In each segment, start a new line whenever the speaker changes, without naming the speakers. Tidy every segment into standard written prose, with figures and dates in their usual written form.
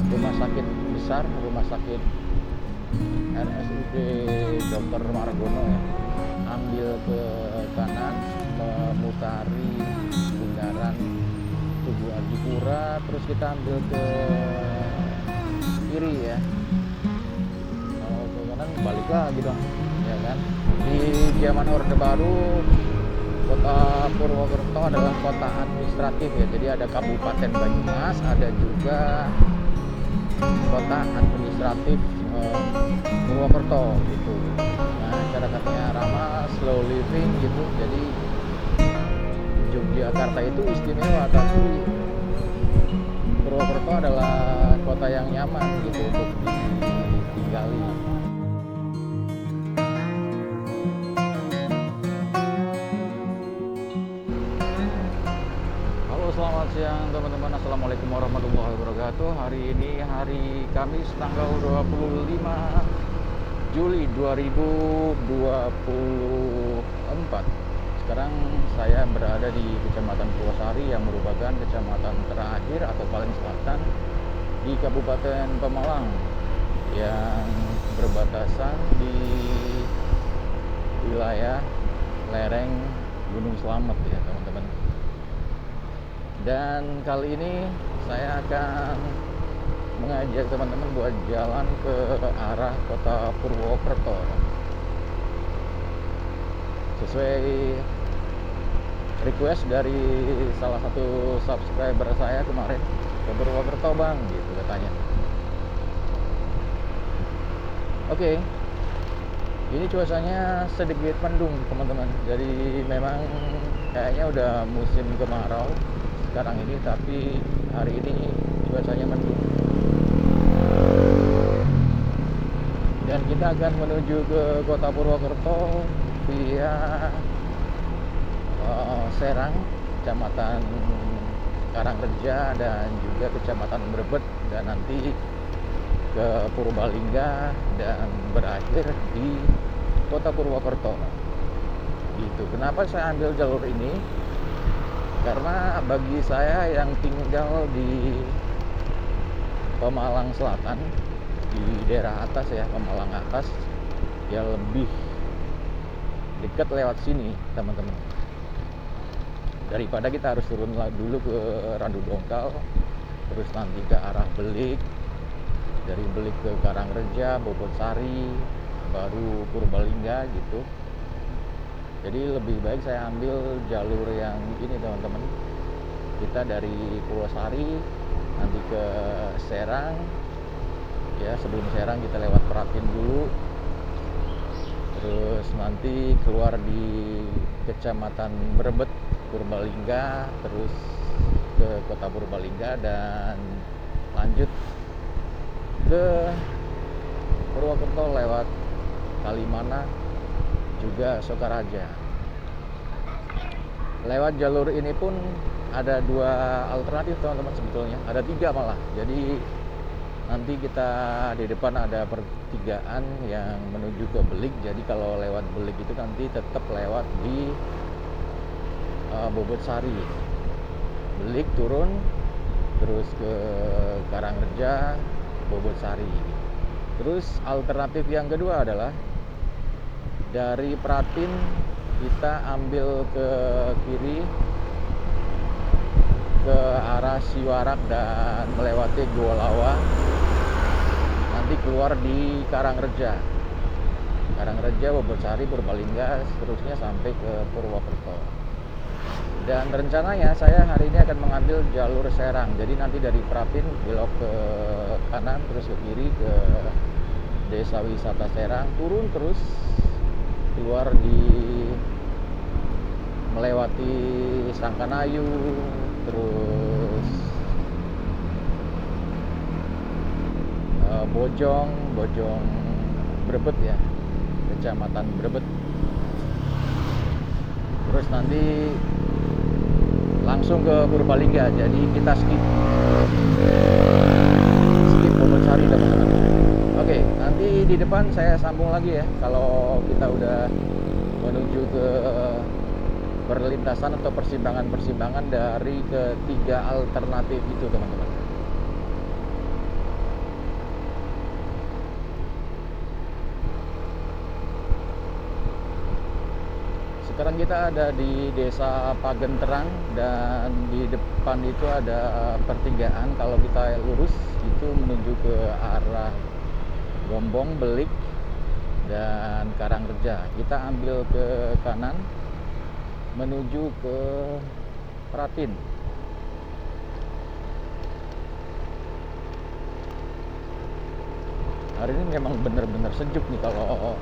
rumah sakit besar, rumah sakit RSUD Dr. Margono ya. Ambil ke kanan, memutari bundaran Tugu Adipura, terus kita ambil ke kiri ya. Kalau ke kanan balik lagi dong, ya kan? Di zaman Orde Baru, Kota Purwokerto adalah kota administratif ya. Jadi ada Kabupaten Banyumas, ada juga kota administratif Purwokerto gitu. Nah, masyarakatnya ramah, slow living gitu. Jadi Yogyakarta itu istimewa, tapi Purwokerto adalah kota yang nyaman gitu untuk ditinggali. Halo, selamat siang teman-teman. Assalamualaikum warahmatullahi wabarakatuh. Hari ini hari Kamis tanggal 25 Juli 2024. Sekarang saya berada di Kecamatan Purwosari yang merupakan kecamatan terakhir atau paling selatan di Kabupaten Pemalang yang berbatasan di wilayah lereng Gunung Slamet ya teman-teman. Dan kali ini saya akan mengajak teman-teman buat jalan ke arah kota Purwokerto sesuai request dari salah satu subscriber saya kemarin. Ke Purwokerto bang gitu katanya. Oke. Ini cuacanya sedikit mendung teman-teman. Jadi memang kayaknya udah musim kemarau sekarang ini, tapi hari ini cuacanya mendung. Dan kita akan menuju ke kota Purwokerto via Serang, Kecamatan Karangreja, dan juga Kecamatan Brebet, dan nanti ke Purbalingga dan berakhir di kota Purwokerto gitu. Kenapa saya ambil jalur ini? Karena bagi saya yang tinggal di Pemalang Selatan, di daerah atas ya, Pemalang atas, ya lebih dekat lewat sini teman-teman, daripada kita harus turun dulu ke Randu Dongkal, terus nanti ke arah Belik, dari Belik ke Karangreja, Bobotsari, baru Purbalingga gitu. Jadi lebih baik saya ambil jalur yang ini teman-teman. Kita dari Purwosari nanti ke Serang ya. Sebelum Serang kita lewat Pratin dulu, terus nanti keluar di Kecamatan Brebet, Purbalingga, terus ke kota Purbalingga, dan lanjut ke Purwokerto lewat Kalimana juga Sokaraja. Lewat jalur ini pun ada dua alternatif teman-teman, sebetulnya ada tiga malah. Jadi nanti kita di depan ada pertigaan yang menuju ke Belik. Jadi kalau lewat Belik itu nanti tetap lewat di Bobotsari, Belik turun, terus ke Karangreja, Bobotsari. Terus alternatif yang kedua adalah dari Pratin kita ambil ke kiri ke arah Siwarak dan melewati Gowolawa, nanti keluar di Karangreja, Bobotsari, Purbalingga, seterusnya sampai ke Purwokerto. Dan rencananya saya hari ini akan mengambil jalur Serang. Jadi nanti dari Pratin belok ke kanan terus ke kiri ke Desa Wisata Serang, turun terus keluar di melewati Sangkanayu, terus Bojong Brebet ya, Kecamatan Brebet. Terus nanti langsung ke Purbalingga. Jadi kita skip Bobotsari teman-teman. Oke, nanti di depan saya sambung lagi ya kalau kita udah menuju ke perlintasan atau persimpangan-persimpangan dari ketiga alternatif itu teman-teman. Sekarang kita ada di Desa Pagenterang dan di depan itu ada pertigaan. Kalau kita lurus itu menuju ke arah Gombong, Belik, dan Karangreja. Kita ambil ke kanan menuju ke Pratin. Hari ini memang benar-benar sejuk nih kalau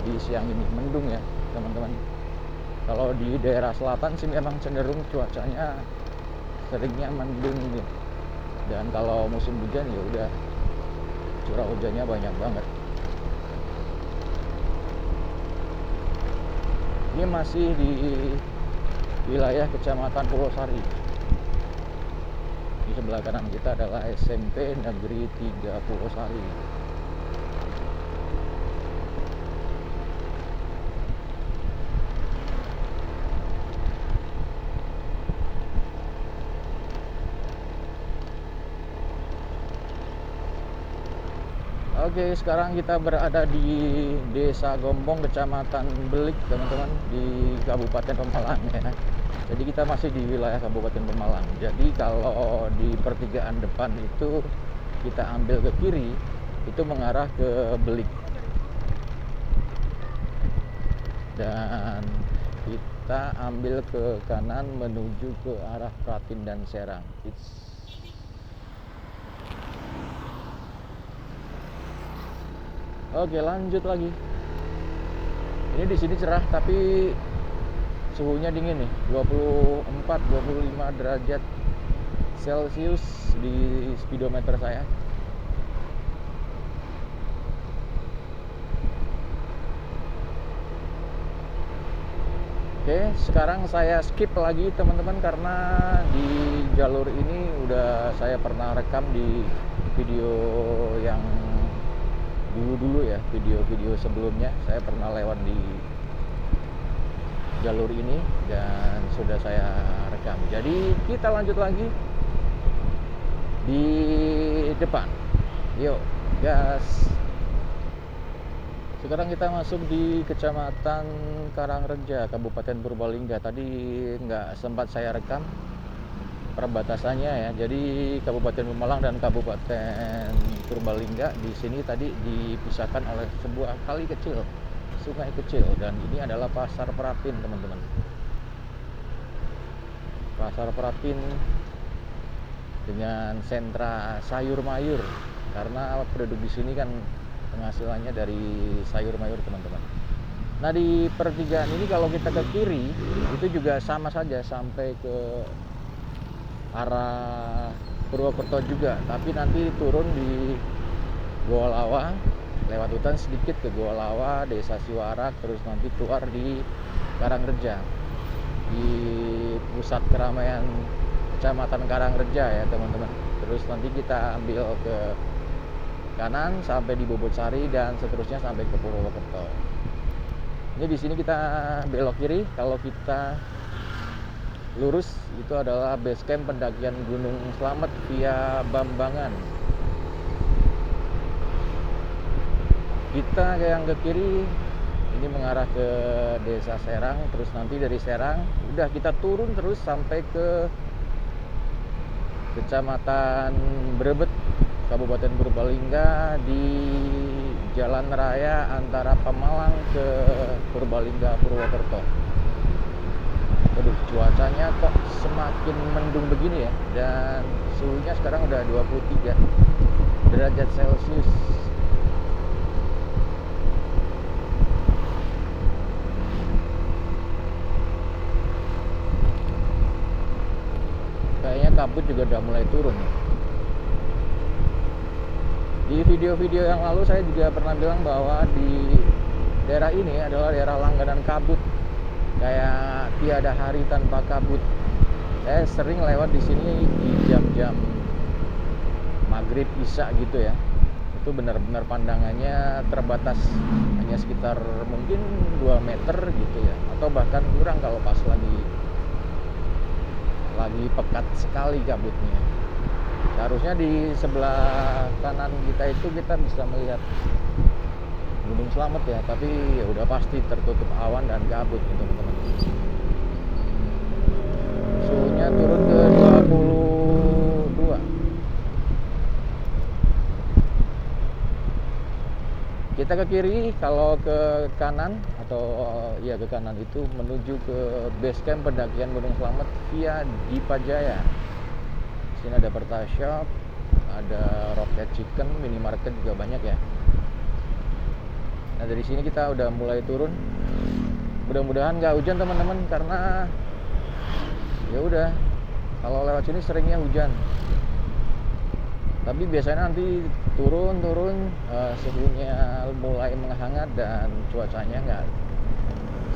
di siang ini, mendung ya teman-teman. Kalau di daerah selatan sih memang cenderung cuacanya seringnya mendung nih. Dan kalau musim hujan ya udah curah hujannya banyak banget. Ini masih di wilayah Kecamatan Purwosari. Di sebelah kanan kita adalah SMP Negeri 3 Purwosari. Oke, sekarang kita berada di Desa Gombong, Kecamatan Belik, teman-teman, di Kabupaten Pemalang ya. Jadi kita masih di wilayah Kabupaten Pemalang. Jadi kalau di pertigaan depan itu kita ambil ke kiri, itu mengarah ke Belik. Dan kita ambil ke kanan menuju ke arah Pratin dan Serang. Oke, lanjut lagi. Ini di sini cerah tapi suhunya dingin nih, 24-25 derajat Celcius di speedometer saya. Oke, sekarang saya skip lagi teman-teman karena di jalur ini udah saya pernah rekam di video yang dulu ya, video-video sebelumnya saya pernah lewat di jalur ini dan sudah saya rekam. Jadi kita lanjut lagi di depan. Yuk, gas. Sekarang kita masuk di Kecamatan Karangreja, Kabupaten Purbalingga. Tadi nggak sempat saya rekam perbatasannya ya. Jadi Kabupaten Pemalang dan Kabupaten Purbalingga di sini tadi dipisahkan oleh sebuah kali kecil, sungai kecil, dan ini adalah Pasar Pratin, teman-teman. Pasar Pratin dengan sentra sayur mayur, karena penduduk di sini kan penghasilannya dari sayur mayur, teman-teman. Nah, di pertigaan ini kalau kita ke kiri itu juga sama saja sampai ke arah Purwokerto juga, tapi nanti turun di Goa Lawa, lewat hutan sedikit ke Goa Lawa, Desa Siwarak, terus nanti keluar di Karangreja, di pusat keramaian Kecamatan Karangreja ya teman-teman. Terus nanti kita ambil ke kanan sampai di Bobotsari dan seterusnya sampai ke Purwokerto. Ini di sini kita belok kiri. Kalau kita lurus itu adalah base camp pendakian Gunung Slamet via Bambangan. Kita yang ke kiri ini mengarah ke Desa Serang, terus nanti dari Serang udah kita turun terus sampai ke Kecamatan Brebet, Kabupaten Purbalingga, di jalan raya antara Pemalang ke Purbalingga Purwokerto. Aduh, cuacanya kok semakin mendung begini ya, dan suhunya sekarang udah 23 derajat Celcius. Kayaknya kabut juga udah mulai turun. Di video-video yang lalu saya juga pernah bilang bahwa di daerah ini adalah daerah langganan kabut, kayak tiada hari tanpa kabut. Saya sering lewat di sini di jam-jam maghrib isya gitu ya. Itu benar-benar pandangannya terbatas, hanya sekitar mungkin 2 meter gitu ya, atau bahkan kurang kalau pas lagi pekat sekali kabutnya. Harusnya di sebelah kanan kita itu kita bisa melihat Gunung Slamet ya, tapi ya udah pasti tertutup awan dan kabut nih teman-teman. Suhunya turun ke 22. Kita ke kiri, kalau ke kanan atau ya ke kanan itu menuju ke base camp pendakian Gunung Slamet via Dipajaya. Di sini ada Pertashop, ada Rocket Chicken, minimarket juga banyak ya. Nah dari sini kita udah mulai turun. Mudah-mudahan nggak hujan teman-teman, karena ya udah kalau lewat sini seringnya hujan. Tapi biasanya nanti turun suhunya mulai menghangat dan cuacanya nggak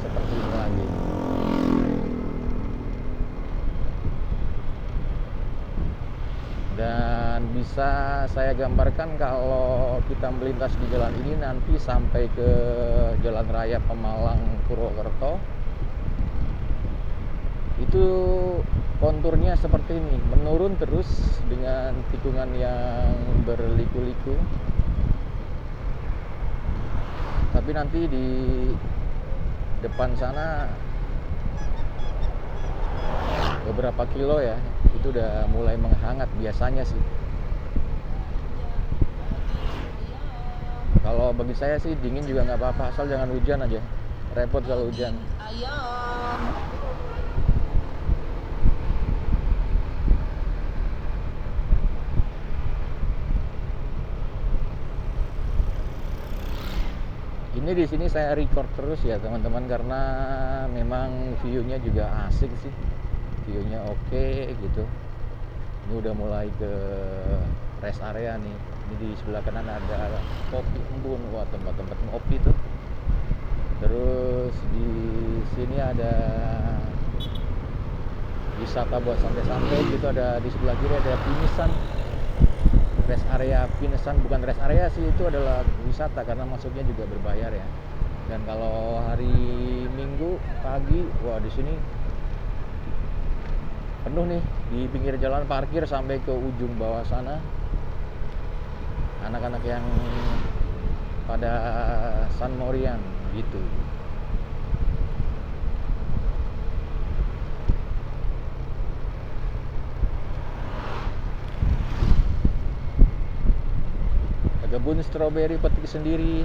seperti ini lagi. Dan bisa saya gambarkan kalau kita melintas di jalan ini nanti sampai ke Jalan Raya Pemalang Purwokerto, itu konturnya seperti ini, menurun terus dengan tikungan yang berliku-liku. Tapi nanti di depan sana beberapa kilo ya, itu udah mulai menghangat biasanya sih. Kalau bagi saya sih dingin juga nggak apa-apa, asal jangan hujan aja. Repot kalau hujan. Ini di sini saya record terus ya teman-teman, karena memang view-nya juga asik sih, view-nya oke gitu. Ini udah mulai ke rest area nih. Ini di sebelah kanan ada Kopi Embun, wah tempat-tempat ngopi tuh. Terus di sini ada wisata buat santai-santai gitu, ada di sebelah kiri ada Pinisan. Rest area Pinesan, bukan rest area sih, itu adalah wisata karena masuknya juga berbayar ya. Dan kalau hari Minggu pagi, wah di sini penuh nih, di pinggir jalan parkir sampai ke ujung bawah sana. Anak-anak yang pada San Morian gitu. Kebun stroberi petik sendiri.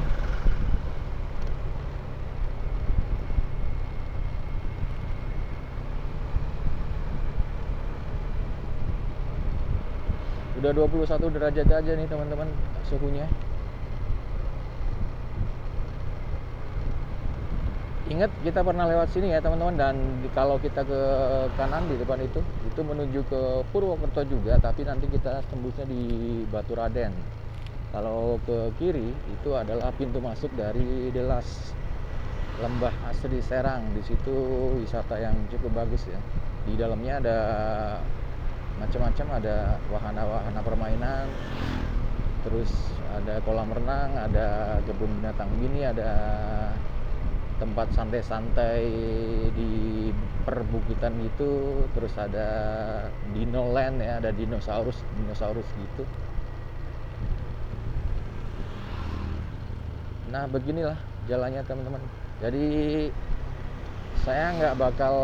Udah 21 derajat aja nih teman-teman suhunya. Ingat kita pernah lewat sini ya teman-teman, dan kalau kita ke kanan di depan itu menuju ke Purwokerto juga, tapi nanti kita tembusnya di Baturaden. Kalau ke kiri itu adalah pintu masuk dari Delas, Lembah Asri Serang. Di situ wisata yang cukup bagus ya. Di dalamnya ada macam-macam, ada wahana-wahana permainan, terus ada kolam renang, ada kebun binatang mini, ada tempat santai-santai di perbukitan gitu, terus ada Dino Land ya, ada dinosaurus gitu. Nah beginilah jalannya teman-teman. Jadi saya nggak bakal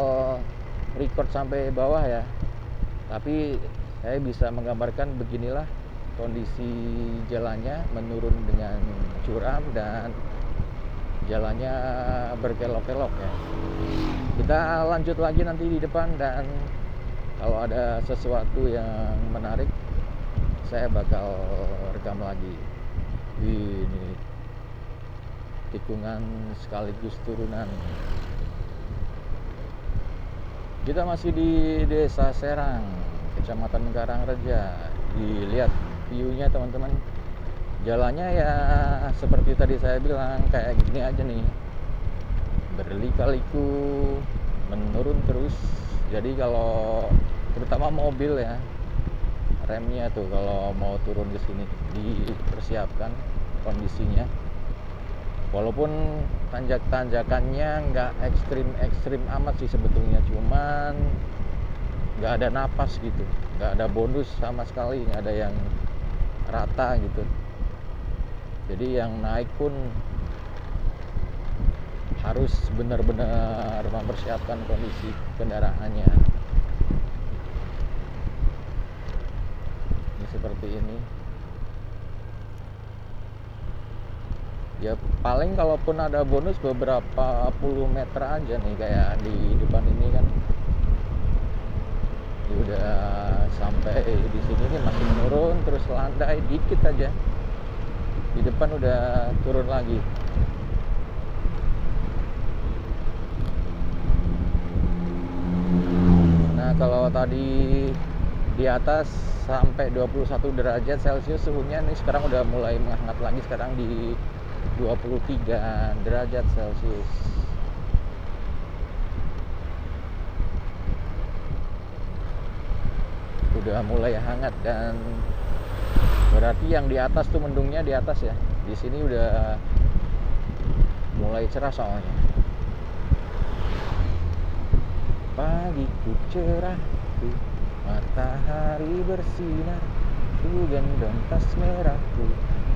record sampai bawah ya, tapi saya bisa menggambarkan beginilah kondisi jalannya, menurun dengan curam dan jalannya berkelok-kelok ya. Kita lanjut lagi nanti di depan, dan kalau ada sesuatu yang menarik saya bakal rekam lagi. Ini tikungan sekaligus turunan. Kita masih di Desa Serang, Kecamatan Karangreja. Dilihat view-nya teman-teman. Jalannya ya seperti tadi saya bilang, kayak gini aja nih, berlika-liku, menurun terus. Jadi kalau terutama mobil ya, remnya tuh kalau mau turun ke sini dipersiapkan kondisinya. Walaupun tanjakannya nggak ekstrim amat sih sebetulnya, cuman nggak ada napas gitu, nggak ada bonus sama sekali, nggak ada yang rata gitu. Jadi yang naik pun harus benar-benar mempersiapkan kondisi kendaraannya. Ini seperti ini. Ya paling kalaupun ada bonus beberapa puluh meter aja nih, kayak di depan ini kan. Ini udah sampai di sini nih masih menurun, terus landai dikit aja. Di depan udah turun lagi. Nah, kalau tadi di atas sampai 21 derajat Celcius suhunya, nih sekarang udah mulai menghangat lagi, sekarang di 23 derajat Celcius. Udah mulai hangat, dan berarti yang di atas tuh mendungnya di atas ya. Di sini udah mulai cerah soalnya. Pagiku cerahku, matahari bersinar, ku gendong tas merahku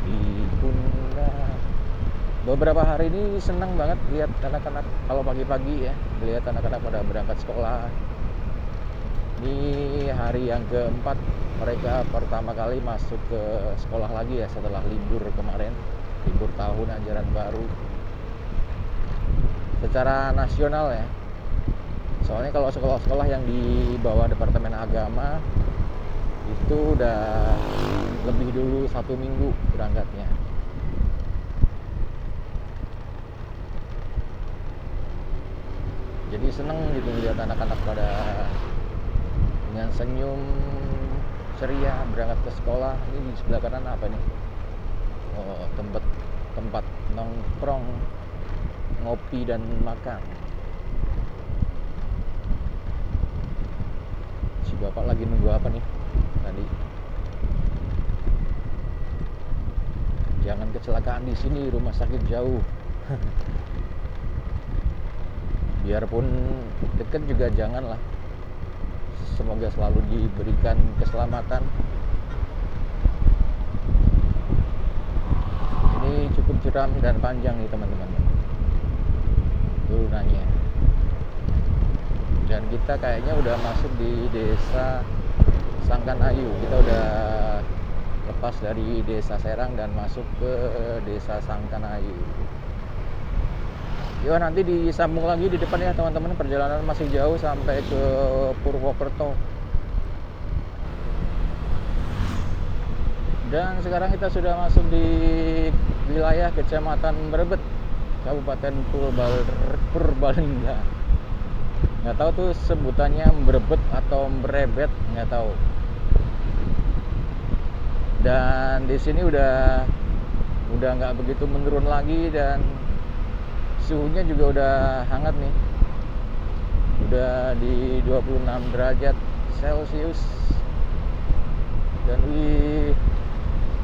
di pundak. Beberapa hari ini senang banget lihat anak-anak kalau pagi-pagi ya, lihat anak-anak pada berangkat sekolah. Ini hari yang keempat mereka pertama kali masuk ke sekolah lagi ya, setelah libur kemarin, libur tahun ajaran baru secara nasional ya. Soalnya kalau sekolah-sekolah yang di bawah Departemen Agama itu udah lebih dulu 1 minggu berangkatnya. Jadi seneng gitu lihat anak-anak pada dengan senyum ceria berangkat ke sekolah. Ini di sebelah kanan apa nih? Oh, tempat nongkrong, ngopi dan makan. Si bapak lagi nunggu apa nih tadi? Jangan kecelakaan di sini, rumah sakit jauh. Biarpun deket juga janganlah. Semoga selalu diberikan keselamatan. Ini cukup curam dan panjang nih teman-teman turunannya. Dan kita kayaknya udah masuk di desa Sangkanayu. Kita udah lepas dari desa Serang dan masuk ke desa Sangkanayu. Yuk nanti disambung lagi di depan ya teman-teman. Perjalanan masih jauh sampai ke Purwokerto. Dan sekarang kita sudah masuk di wilayah Kecamatan Brebet, Kabupaten Purbalingga. Nggak tahu tuh sebutannya Brebet atau Brebet, nggak tahu. Dan di sini udah nggak begitu menurun lagi, dan suhunya juga udah hangat nih. Udah di 26 derajat Celcius. Dan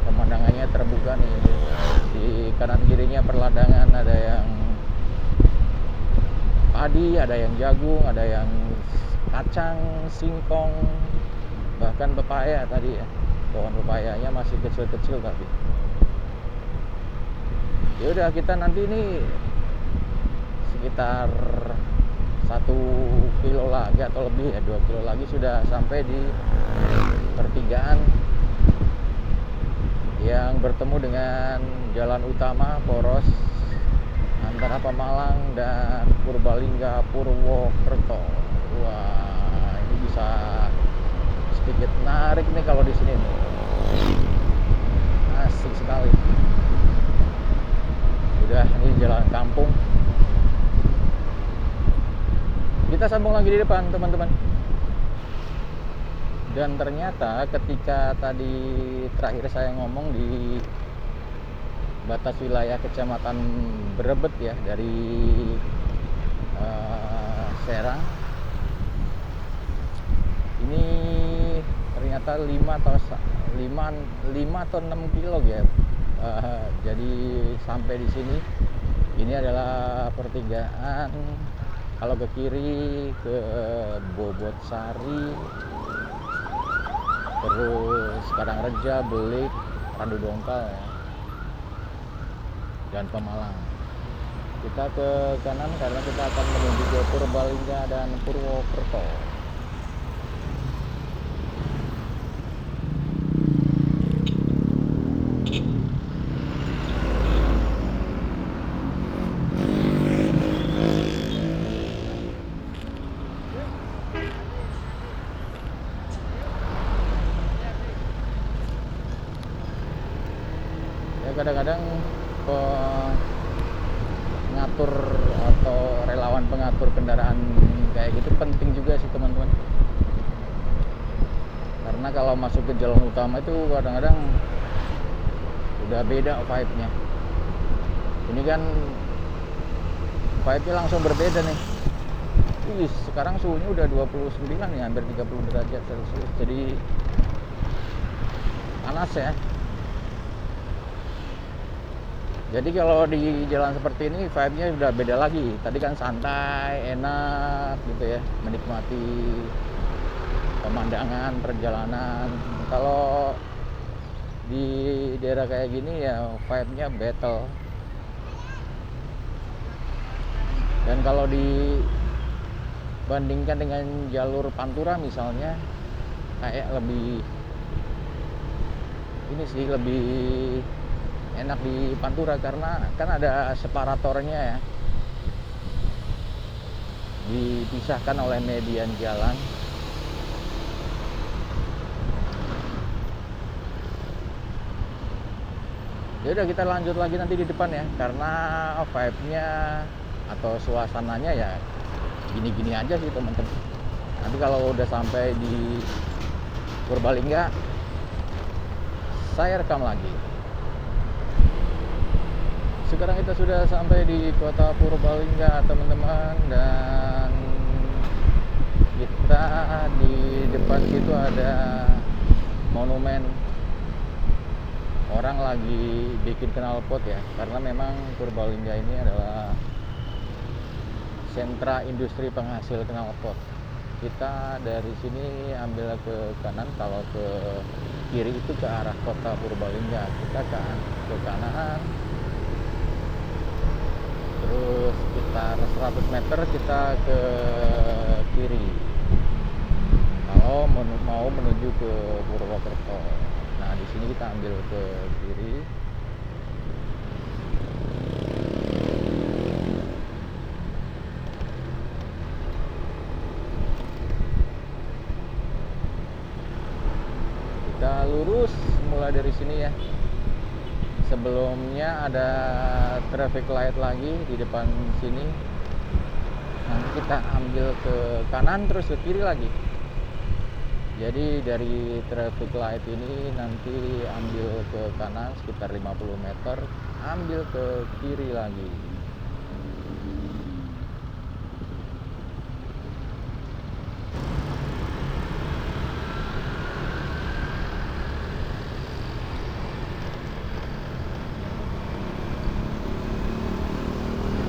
pemandangannya terbuka nih. Di kanan kirinya perladangan, ada yang padi, ada yang jagung, ada yang kacang, singkong, bahkan pepaya tadi ya. Pohon pepayanya masih kecil-kecil tapi. Ya udah, kita nanti ini sekitar 1 kilo lagi atau lebih ya, 2 kilo lagi sudah sampai di pertigaan yang bertemu dengan jalan utama poros antara Pemalang dan Purbalingga Purwokerto. Wah, ini bisa sedikit menarik nih kalau di sini nih. Asik sekali. Udah, ini jalan kampung. Kita sambung lagi di depan teman-teman. Dan ternyata ketika tadi terakhir saya ngomong di batas wilayah Kecamatan Brebet ya, dari Serang, ini ternyata 5 atau 6 kilo ya. Jadi sampai di sini, ini adalah pertigaan. Kalau ke kiri ke Bobotsari, terus Karangreja, Belik, Randu Dongkal ya, dan Pemalang. Kita ke kanan karena kita akan menuju ke Purbalingga dan Purwokerto. Ya kadang-kadang pengatur atau relawan pengatur kendaraan kayak gitu penting juga sih teman-teman, karena kalau masuk ke jalan utama itu kadang-kadang udah beda vibe-nya. Ini kan vibe-nya langsung berbeda nih. Sekarang suhunya udah 29 ya, hampir 30 derajat Celcius, jadi panas ya. Jadi kalau di jalan seperti ini vibe-nya udah beda lagi. Tadi kan santai, enak gitu ya, menikmati pemandangan perjalanan. Kalau di daerah kayak gini ya vibe-nya battle. Dan kalau dibandingkan dengan jalur Pantura misalnya, kayak lebih ini sih, lebih enak di Pantura karena kan ada separatornya ya, dipisahkan oleh median jalan. Ya udah, kita lanjut lagi nanti di depan ya, karena vibe-nya atau suasananya ya gini-gini aja sih teman-teman. Nanti kalau udah sampai di Purbalingga saya rekam lagi. Sekarang kita sudah sampai di kota Purbalingga teman-teman, dan kita di depan situ ada monumen, orang lagi bikin knalpot ya, karena memang Purbalingga ini adalah sentra industri penghasil knalpot. Kita dari sini ambil ke kanan, kalau ke kiri itu ke arah kota Purbalingga. Kita ke kanan, terus sekitar 100 meter kita ke kiri kalau mau menuju ke Purwokerto. Nah di sini kita ambil ke kiri. Kita lurus mulai dari sini ya. Sebelumnya ada traffic light lagi di depan sini. Nanti kita ambil ke kanan terus ke kiri lagi. Jadi dari traffic light ini nanti ambil ke kanan sekitar 50 meter, ambil ke kiri lagi.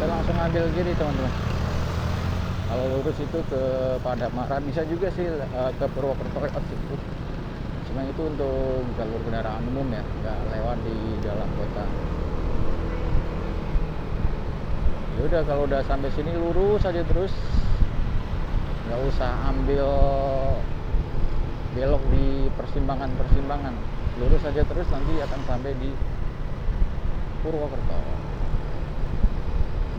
Langsung ambil kiri teman-teman. Kalau lurus itu ke Padamara, bisa juga sih ke Purwokerto lewat situ. Cuma itu untuk jalur kendaraan umum ya, nggak lewat di dalam kota. Ya udah, kalau udah sampai sini lurus aja terus, nggak usah ambil belok di persimpangan. Lurus aja terus, nanti akan sampai di Purwokerto.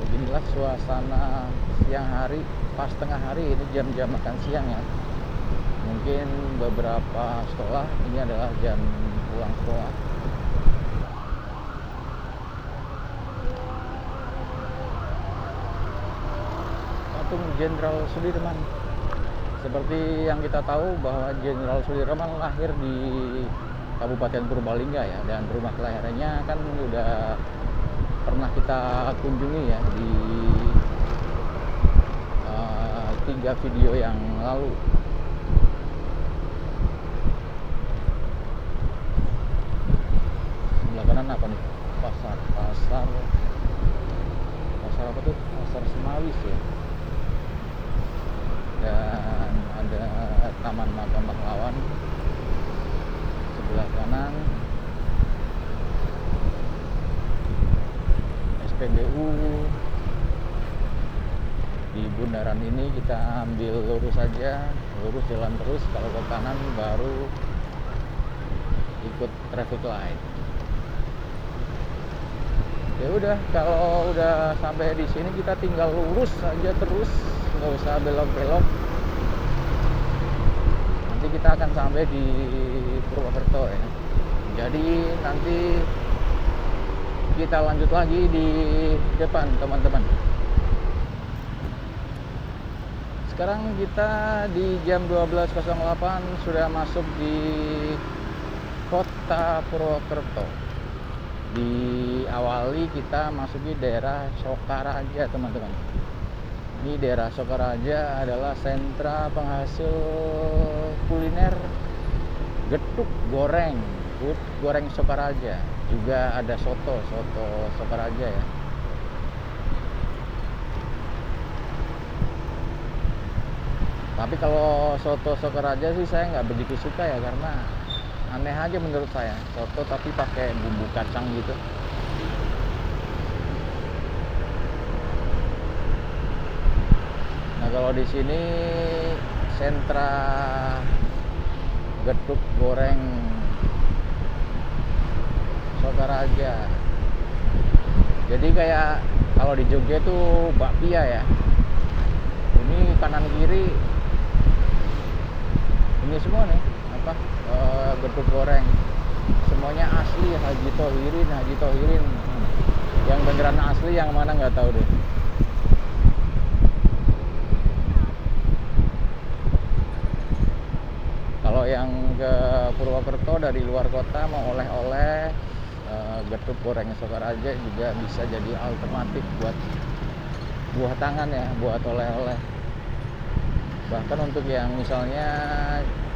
Beginilah suasana siang hari, pas tengah hari, ini jam-jam makan siang ya. Mungkin beberapa sekolah ini adalah jam pulang sekolah. Patung Jenderal Sudirman. Seperti yang kita tahu bahwa Jenderal Sudirman lahir di Kabupaten Purbalingga ya, dan rumah kelahirannya kan udah pernah kita kunjungi ya di 3 video yang lalu. Sebelah kanan apa nih? Pasar apa tuh? Pasar Semawis ya. Dan ada Taman Makam Pahlawan sebelah kanan. SPBU bundaran ini kita ambil lurus saja, lurus jalan terus. Kalau ke kanan baru ikut traffic light. Ya udah, kalau udah sampai di sini kita tinggal lurus saja terus, nggak usah belok-belok. Nanti kita akan sampai di Purwokerto ya. Jadi nanti kita lanjut lagi di depan teman-teman. Sekarang kita di jam 12.08 sudah masuk di kota Purwokerto. Diawali kita masuki daerah Sokaraja teman-teman. Ini daerah Sokaraja adalah sentra penghasil kuliner getuk goreng Sokaraja. Juga ada soto Sokaraja ya. Tapi kalau soto Sokaraja sih saya nggak begitu suka ya, karena aneh aja menurut saya, soto tapi pakai bumbu kacang gitu. Nah kalau di sini sentra getuk goreng Sokaraja. Jadi kayak kalau di Jogja itu bakpia ya. Ini kanan kiri ini semua nih apa getuk goreng, semuanya asli Haji Tohirin. Yang beneran asli yang mana nggak tahu deh. Kalau yang ke Purwokerto dari luar kota mau oleh-oleh, getuk goreng Sokaraja juga bisa jadi alternatif buat buah tangan ya, buat oleh-oleh. Bahkan untuk yang misalnya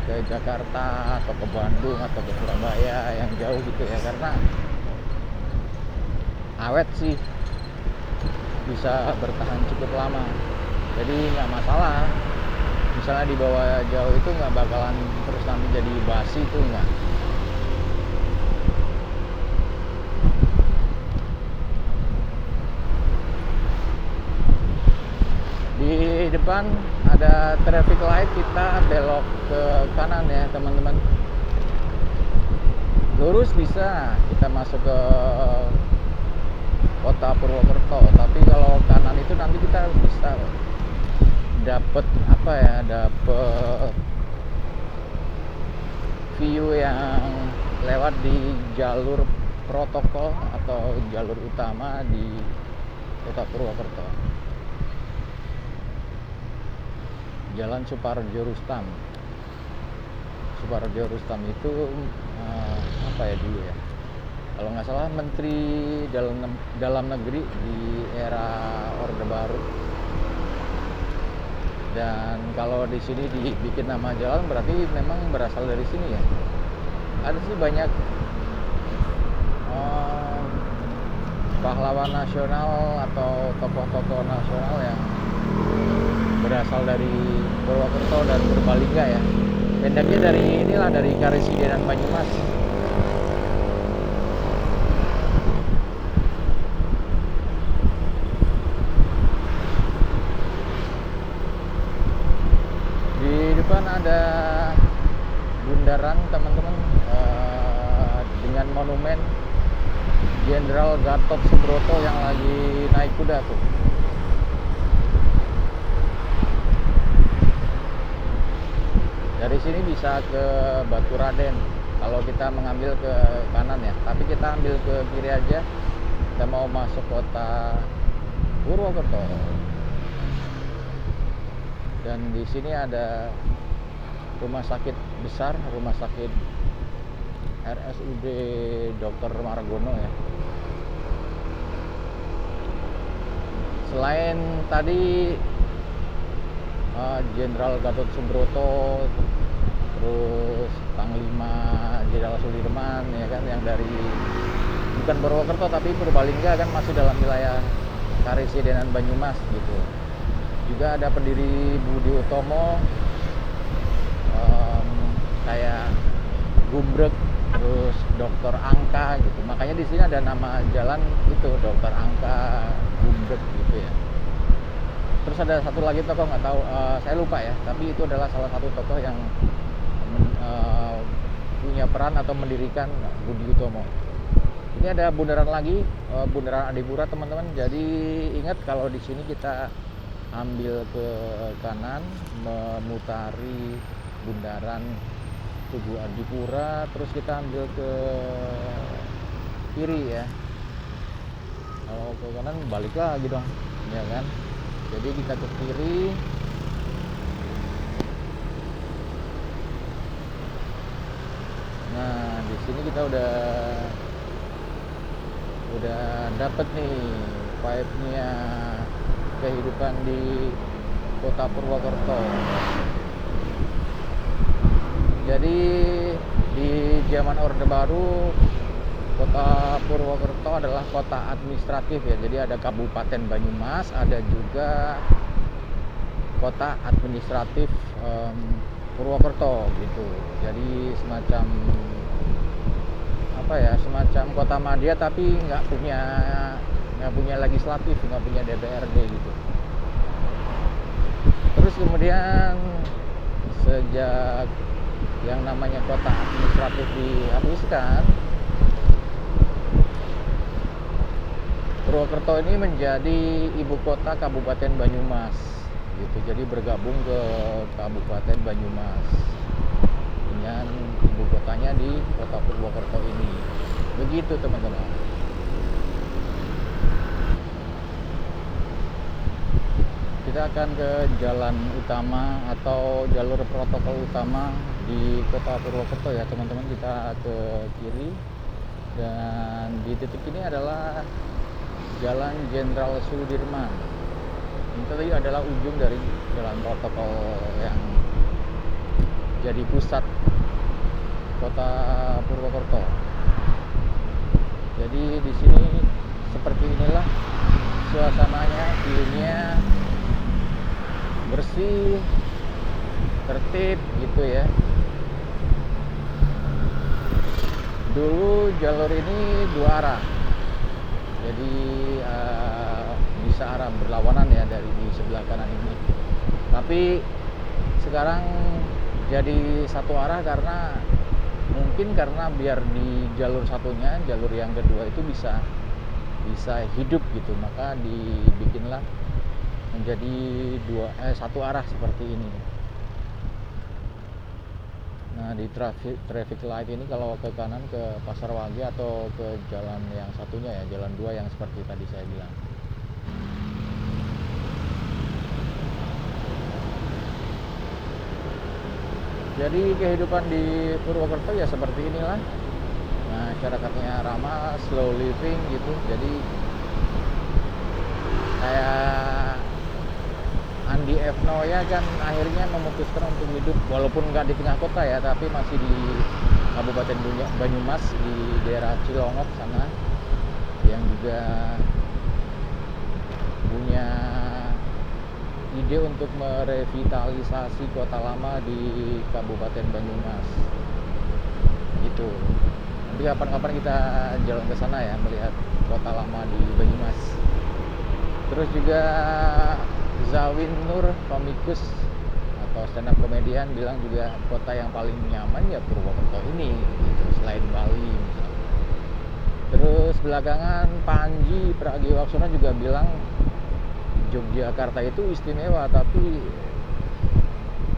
ke Jakarta atau ke Bandung atau ke Surabaya yang jauh gitu ya, karena awet sih, bisa bertahan cukup lama. Jadi nggak masalah misalnya dibawa jauh itu, nggak bakalan terus nanti jadi basi itu nggak. Di depan ada traffic light, kita belok ke kanan ya teman-teman. Lurus bisa kita masuk ke kota Purwokerto, tapi kalau kanan itu nanti kita bisa dapet apa ya, dapet view yang lewat di jalur protokol atau jalur utama di kota Purwokerto. Jalan Suparjo Rustam itu apa ya dulu ya, kalau nggak salah Menteri Dalam Negeri di era Orde Baru. Dan kalau di sini dibikin nama jalan berarti memang berasal dari sini ya. Ada sih banyak pahlawan nasional atau tokoh-tokoh nasional yang berasal dari Purwokerto dan Purbalingga ya. Pendeknya dari inilah, dari Karesidenan Banyumas. Di depan ada bundaran teman-teman, dengan monumen Jenderal Gatot Subroto yang lagi naik kuda tuh. Dari sini bisa ke Baturaden kalau kita mengambil ke kanan ya, tapi kita ambil ke kiri aja. Kita mau masuk kota Purwokerto. Dan di sini ada rumah sakit besar, rumah sakit RSUD Dr. Margono ya. Selain tadi Jenderal Gatot Subroto, terus Panglima Jenderal Sudirman ya kan, yang dari bukan Purwokerto tapi Purbalingga kan, masih dalam wilayah Karesidenan Banyumas gitu. Juga ada pendiri Budi Utomo, kayak Gumbrek, terus Dr. Angka gitu. Makanya di sini ada nama jalan itu Dr. Angka Gumbrek gitu ya. Terus ada satu lagi tokoh, nggak tahu, saya lupa ya, tapi itu adalah salah satu tokoh yang punya peran atau mendirikan Budi Utomo. Ini ada bundaran lagi, bundaran Adipura teman-teman. Jadi ingat kalau di sini kita ambil ke kanan, memutari bundaran Tugu Adipura, terus kita ambil ke kiri ya. Kalau ke kanan balik lagi dong, ya kan? Jadi kita ke kiri. Nah, di sini kita udah dapet nih vibe-nya kehidupan di kota Purwokerto. Jadi di zaman Orde Baru, kota Purwokerto adalah kota administratif ya. Jadi ada Kabupaten Banyumas, ada juga kota administratif Purwokerto gitu. Jadi semacam apa ya, semacam kota madya tapi nggak punya legislatif, nggak punya DPRD gitu. Terus kemudian sejak yang namanya kota administratif dihapuskan, Purwokerto ini menjadi ibu kota Kabupaten Banyumas gitu. Jadi bergabung ke Kabupaten Banyumas dengan ibu kotanya di kota Purwokerto ini. Begitu teman-teman. Kita akan ke jalan utama atau jalur protokol utama di kota Purwokerto ya teman-teman. Kita ke kiri dan di titik ini adalah Jalan Jenderal Sudirman. Ini tadi adalah ujung dari jalan protokol yang jadi pusat kota Purwokerto. Jadi di sini seperti inilah suasananya, view-nya bersih, tertib gitu ya. Dulu jalur ini dua arah, jadi bisa arah berlawanan ya dari di sebelah kanan ini. Tapi sekarang jadi satu arah karena biar di jalur satunya, jalur yang kedua itu bisa hidup gitu, maka dibikinlah menjadi satu arah seperti ini. Nah, di traffic light ini kalau ke kanan ke Pasar Wage atau ke jalan yang satunya ya, jalan dua yang seperti tadi saya bilang. Jadi kehidupan di Purwokerto ya seperti inilah. Nah, masyarakatnya ramah, slow living gitu. Jadi kayak Andi F. Noya kan akhirnya memutuskan untuk hidup walaupun nggak di tengah kota ya, tapi masih di Kabupaten Banyumas di daerah Cilongok sana, yang juga punya ide untuk merevitalisasi kota lama di Kabupaten Banyumas gitu. Nanti kapan-kapan kita jalan ke sana ya, melihat kota lama di Banyumas. Terus juga Zawin Nur, komikus atau stand up komedian, bilang juga kota yang paling nyaman ya Purwokerto ini gitu, selain Bali misalnya. Terus belakangan Panji Pragiwaksono juga bilang Yogyakarta itu istimewa, tapi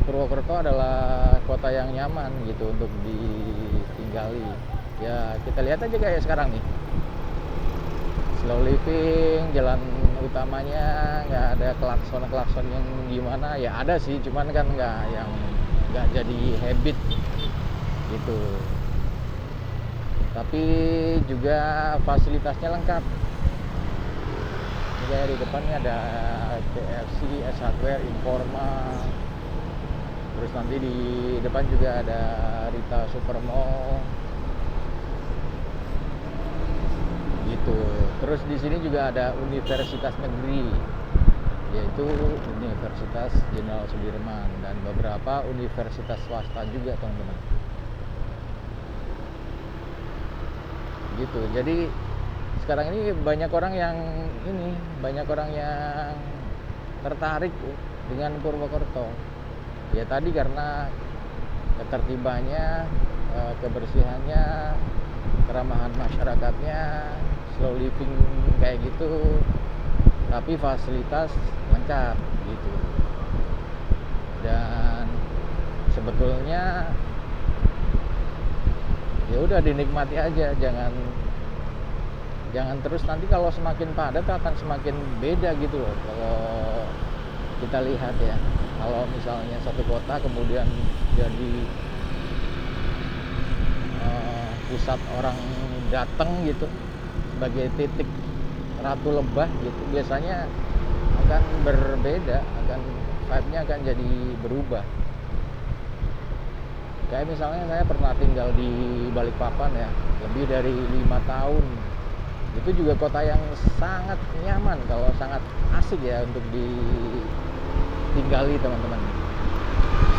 Purwokerto adalah kota yang nyaman gitu untuk ditinggali. Ya kita lihat aja kayak sekarang nih, slow living, jalan utamanya nggak ada klakson yang gimana ya, ada sih cuman kan nggak jadi habit gitu, tapi juga fasilitasnya lengkap. Jadi di depannya ada KFC, S Hardware, Informa, terus nanti di depan juga ada Rita Supermall gitu. Terus di sini juga ada universitas negeri, yaitu Universitas Jenderal Sudirman, dan beberapa universitas swasta juga teman-teman gitu. Jadi sekarang ini banyak orang yang tertarik dengan Purwokerto. Ya tadi karena ketertibannya, kebersihannya, keramahan masyarakatnya, slow living kayak gitu, tapi fasilitas lengkap gitu. Dan sebetulnya ya udah dinikmati aja, jangan terus, nanti kalau semakin padat akan semakin beda gitu loh. Kalau kita lihat ya, kalau misalnya satu kota kemudian jadi pusat orang datang gitu sebagai titik ratu lebah gitu, biasanya akan berbeda, vibe-nya akan jadi berubah. Kayak misalnya saya pernah tinggal di Balikpapan ya, lebih dari 5 tahun. Itu juga kota yang sangat nyaman, kalau sangat asik ya untuk ditinggali teman-teman.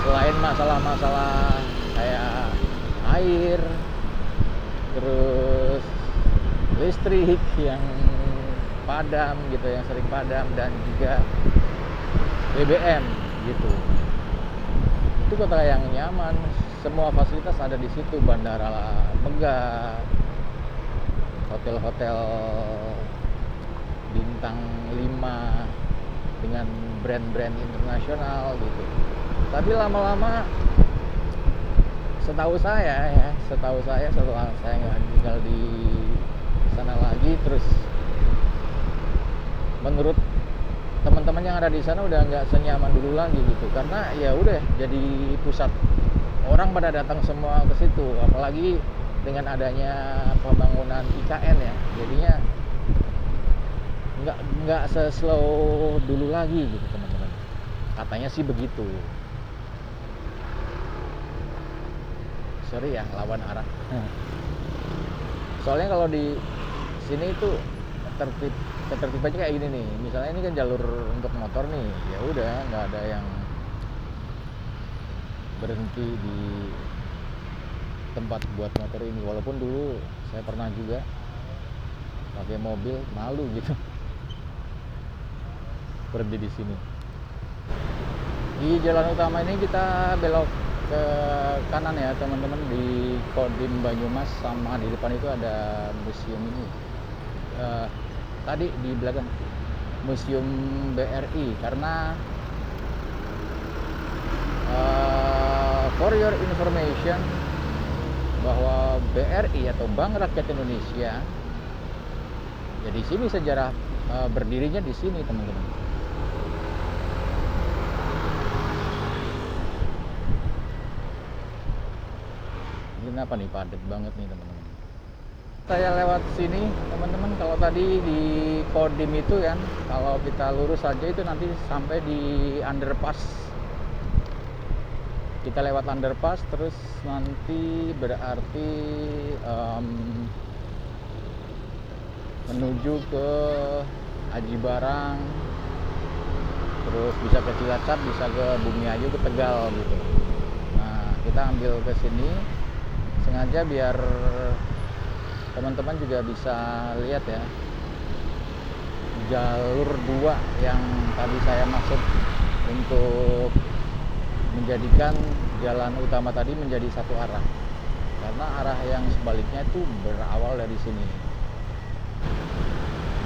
Selain masalah-masalah kayak air, terus listrik yang padam gitu, yang sering padam, dan juga BBM gitu. Itu kota yang nyaman, semua fasilitas ada di situ, bandara megah, hotel-hotel bintang 5 dengan brand-brand internasional gitu. Tapi lama-lama setahu saya setelah saya nggak tinggal di sana lagi, terus menurut teman-teman yang ada di sana udah nggak senyaman dulu lagi gitu, karena ya udah jadi pusat, orang pada datang semua ke situ, apalagi dengan adanya pembangunan IKN ya, jadinya nggak se-slow dulu lagi gitu teman-teman, katanya sih begitu. Sorry ya, lawan arah. Soalnya kalau di sini itu ketertibannya kayak gini nih, misalnya ini kan jalur untuk motor nih, ya udah nggak ada yang berhenti di tempat buat motor ini. Walaupun dulu saya pernah juga pakai mobil, malu gitu berhenti di sini. Di jalan utama ini kita belok ke kanan ya teman-teman, di Kodim Banyumas, sama di depan itu ada museum ini. Tadi di belakang Museum BRI, karena for your information bahwa BRI atau Bank Rakyat Indonesia, ya di sini sejarah berdirinya di sini teman-teman. Kenapa nih padat banget nih teman-teman? Saya lewat sini teman-teman, kalau tadi di Kodim itu kan, kalau kita lurus saja itu nanti sampai di underpass. Kita lewat underpass terus nanti berarti menuju ke Aji Barang, terus bisa ke Cilacap, bisa ke Bumiayu, ke Tegal gitu. Nah kita ambil ke sini sengaja biar teman-teman juga bisa lihat ya, jalur 2 yang tadi saya maksud untuk menjadikan jalan utama tadi menjadi satu arah, karena arah yang sebaliknya itu berawal dari sini.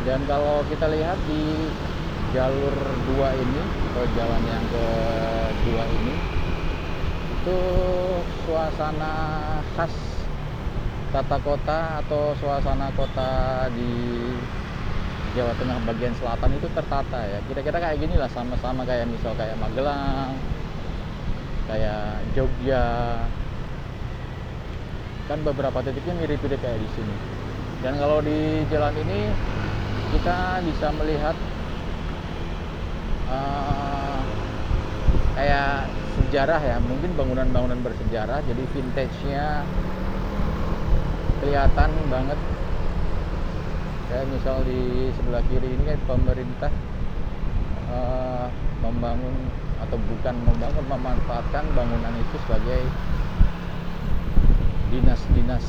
Dan kalau kita lihat di jalur 2 ini atau jalan yang kedua ini, itu suasana khas tata kota atau suasana kota di Jawa Tengah bagian selatan itu tertata ya, kira-kira kayak gini lah, sama-sama kayak misal kayak Magelang, kayak Jogja, kan beberapa titiknya mirip-mirip kayak di sini. Dan kalau di jalan ini kita bisa melihat kayak sejarah ya, mungkin bangunan-bangunan bersejarah, jadi vintage-nya kelihatan banget. Kayak misal di sebelah kiri ini kan pemerintah membangun atau bukan membangun, memanfaatkan bangunan itu sebagai dinas-dinas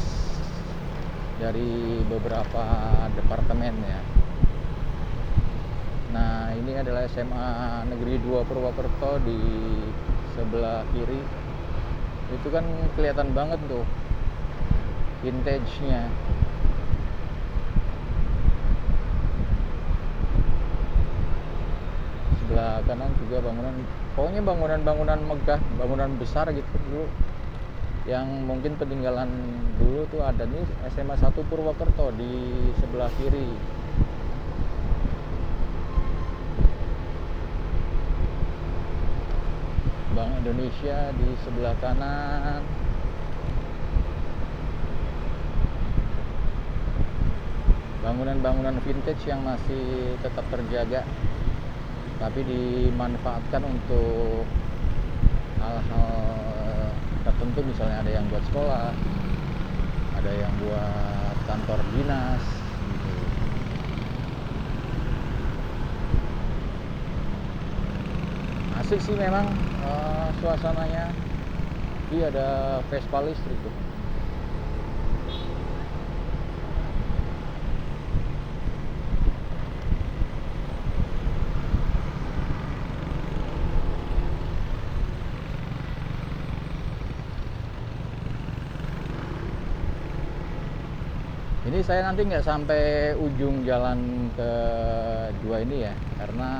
dari beberapa departemen ya. Nah, ini adalah SMA Negeri 2 Purwokerto di sebelah kiri. Itu kan kelihatan banget tuh vintage-nya. Sebelah kanan juga bangunan, pokoknya bangunan-bangunan megah, bangunan besar gitu dulu, yang mungkin peninggalan dulu tuh ada nih. SMA 1 Purwokerto di sebelah kiri. Bank Indonesia di sebelah kanan. Bangunan-bangunan vintage yang masih tetap terjaga, tapi dimanfaatkan untuk hal-hal tertentu. Misalnya ada yang buat sekolah, ada yang buat kantor dinas gitu. Asik sih memang suasananya. Iya, ada Vespa listrik tuh. Ini saya nanti nggak sampai ujung jalan ke dua ini ya, karena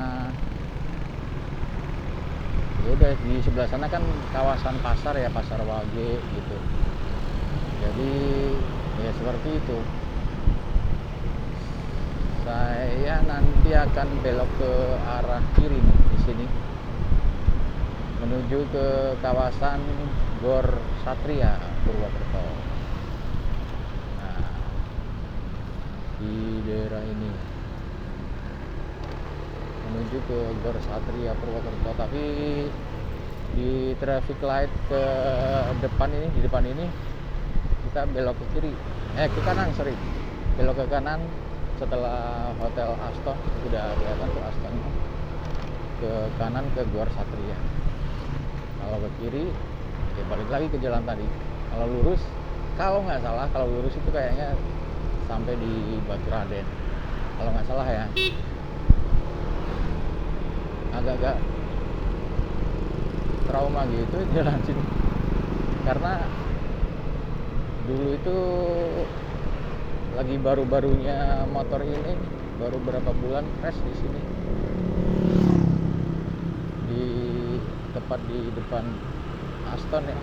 ya udah di sebelah sana kan kawasan pasar ya, pasar Wage gitu. Jadi ya seperti itu. Saya nanti akan belok ke arah kiri nih di sini, menuju ke kawasan Gor Satria Purwokerto. Nah, di daerah ini menuju ke Gor Satria Purwokerto, tapi di traffic light ke depan ini, di depan ini kita belok ke kiri, ke kanan, sorry, belok ke kanan setelah Hotel Aston. Udah kelihatan tuh Astonnya, ke kanan ke Gor Satria. Kalau ke kiri ya balik lagi ke jalan tadi. Kalau lurus, kalau nggak salah, kalau lurus itu kayaknya sampai di Batu Raden kalau nggak salah ya. Agak-agak trauma gitu jalan sini, karena dulu itu lagi baru-barunya motor ini, baru berapa bulan fresh di sini, di tepat di depan Aston ya.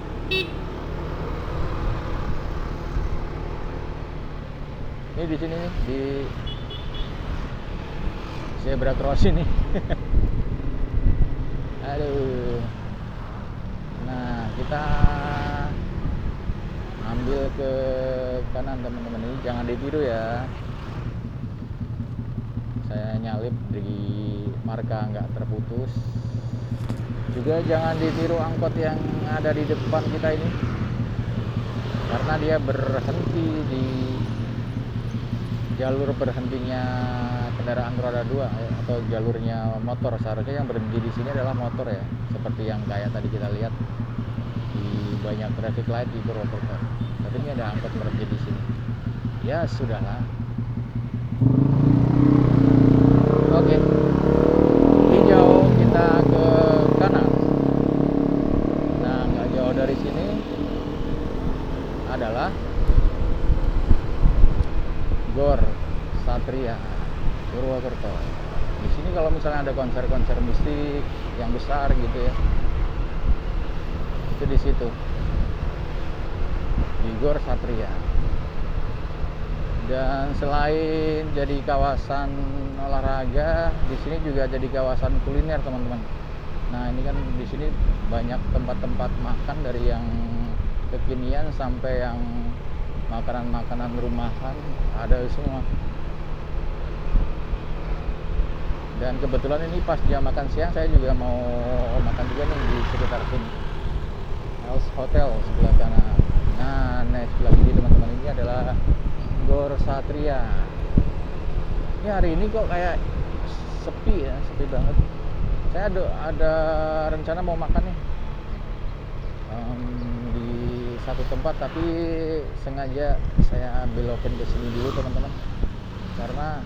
Ini di sini nih, di zebra cross ini. Aduh. Nah, kita ambil ke kanan teman-teman, ini jangan ditiru ya. Saya nyalip di marka nggak terputus. Juga jangan ditiru angkot yang ada di depan kita ini, karena dia berhenti di jalur berhentinya kendaraan roda 2 atau jalurnya motor. Seharusnya yang berhenti di sini adalah motor ya, seperti yang kayak tadi kita lihat di banyak traffic light di Purwokerto. Tapi ini ada angkot berhenti di sini. Ya sudahlah. Oke, hijau, kita ke kanan. Nah, nggak jauh dari sini adalah Gor Satria Purwokerto. Di sini kalau misalnya ada konser-konser musik yang besar gitu ya, itu di situ, di Gor Satria. Dan selain jadi kawasan olahraga, di sini juga jadi kawasan kuliner teman-teman. Nah, ini kan di sini banyak tempat-tempat makan, dari yang kekinian sampai yang makanan-makanan rumahan ada semua. Dan kebetulan ini pas jam makan siang, saya juga mau makan juga nih di sekitar sini. House Hotel sebelah kanan. Nah, sebelah kiri teman-teman, ini adalah Gor Satria. Ini hari ini kok kayak sepi ya, sepi banget. Saya ada rencana mau makan nih di satu tempat, tapi sengaja saya belokin ke sini dulu teman-teman, karena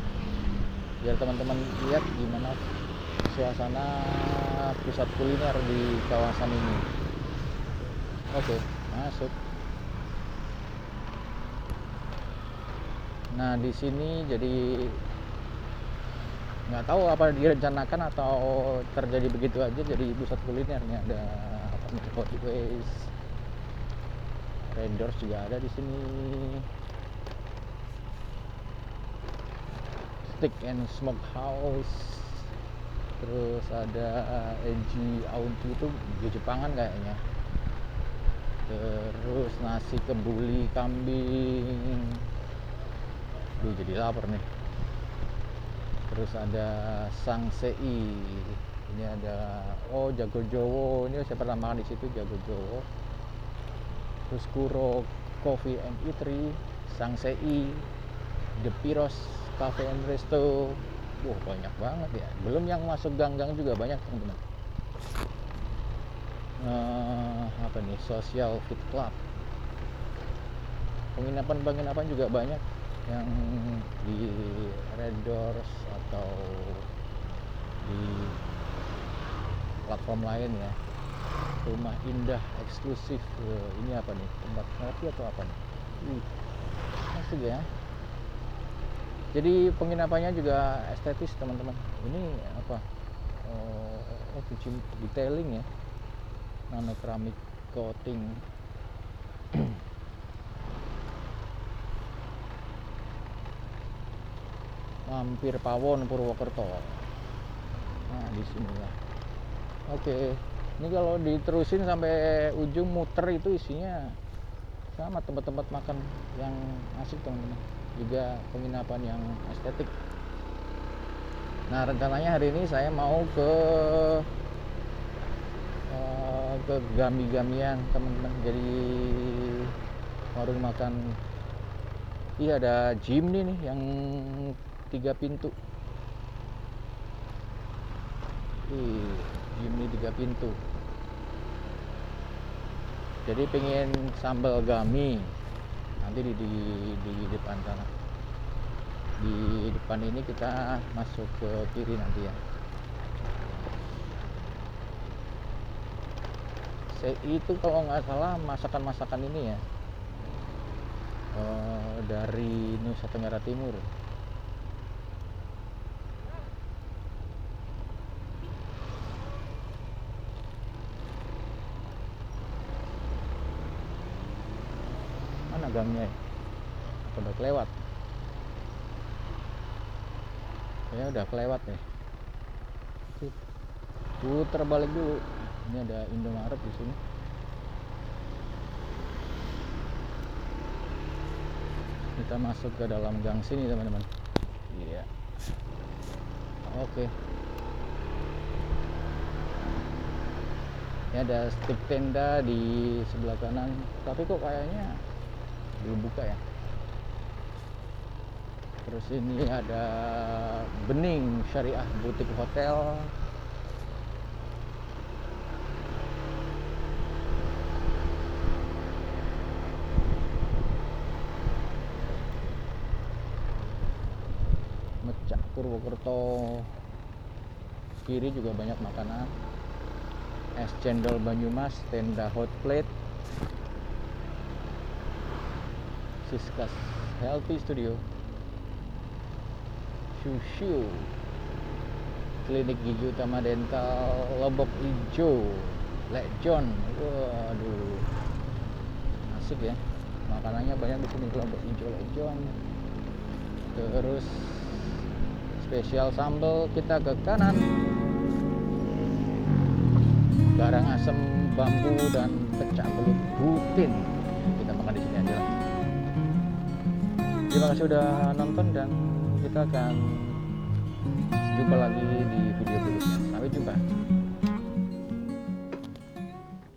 biar teman-teman lihat gimana suasana pusat kuliner di kawasan ini. Oke, masuk. Nah, di sini jadi nggak tahu apa direncanakan atau terjadi begitu aja jadi pusat kulinernya. Ada apa nih, Hot Ways, Red Doors juga ada di sini, Steak and Smoke House, terus ada Eji Aunty itu di Jepangan kayaknya, terus nasi kebuli kambing. Duh, jadi lapar nih. Terus ada Sang Sei, ini ada Jago Jowo, ini saya pernah makan di situ, Jago Jowo. Terus Kuro Coffee and Eatery, Sang Sei, The Piros Cafe and Resto. Wah, banyak banget ya. Belum yang masuk gang-gang juga banyak, teman-teman. Apa nih, Social Fit Club. Penginapan juga banyak yang di Red Doors atau di platform lain ya. Rumah indah eksklusif, ini apa nih, tempat kopi atau apa nih, asik ya. Jadi penginapannya juga estetis, teman-teman. Ini apa, detailing ya, nano keramik coating. Mampir Pawon Purwokerto. Nah, di sini ya. Oke, ini kalau diterusin sampai ujung muter itu isinya sama tempat-tempat makan yang asik, teman-teman. Juga penginapan yang estetik. Nah, rencananya hari ini saya mau ke Gami-Gamian, teman-teman. Jadi warung makan. Iya, ada gym nih yang 3 pintu. Gym ini 3 pintu. Jadi pengen sambal gami nanti di depan sana. Di depan ini kita masuk ke kiri nanti ya. Itu kalau nggak salah masakan ini ya, dari Nusa Tenggara Timur. Mana gangnya ya? Udah kelewat. Kayaknya udah kelewat nih. Putar balik dulu. Ini ada Indomaret di sini. Kita masuk ke dalam gang sini, teman-teman. Iya. Oke. Ini ada stick tenda di sebelah kanan, tapi kok kayaknya belum buka ya. Terus ini ada Bening Syariah Butik Hotel. Mecak Purwokerto. Kiri juga banyak makanan. Es cendol Banyumas, tenda hot plate. Siskas Healthy Studio. Shushu. Klinik Gigi Utama Dental Lombok Ijo. Lek John. Waduh. Asik ya. Makanannya banyak di sini, Lombok Ijo, Lek John. Terus spesial sambal kita ke kanan. Garang asem bambu dan pecah belut butin. Kita makan di sini aja lah. Terima kasih udah nonton dan kita akan jumpa lagi di video berikutnya. Sampai jumpa.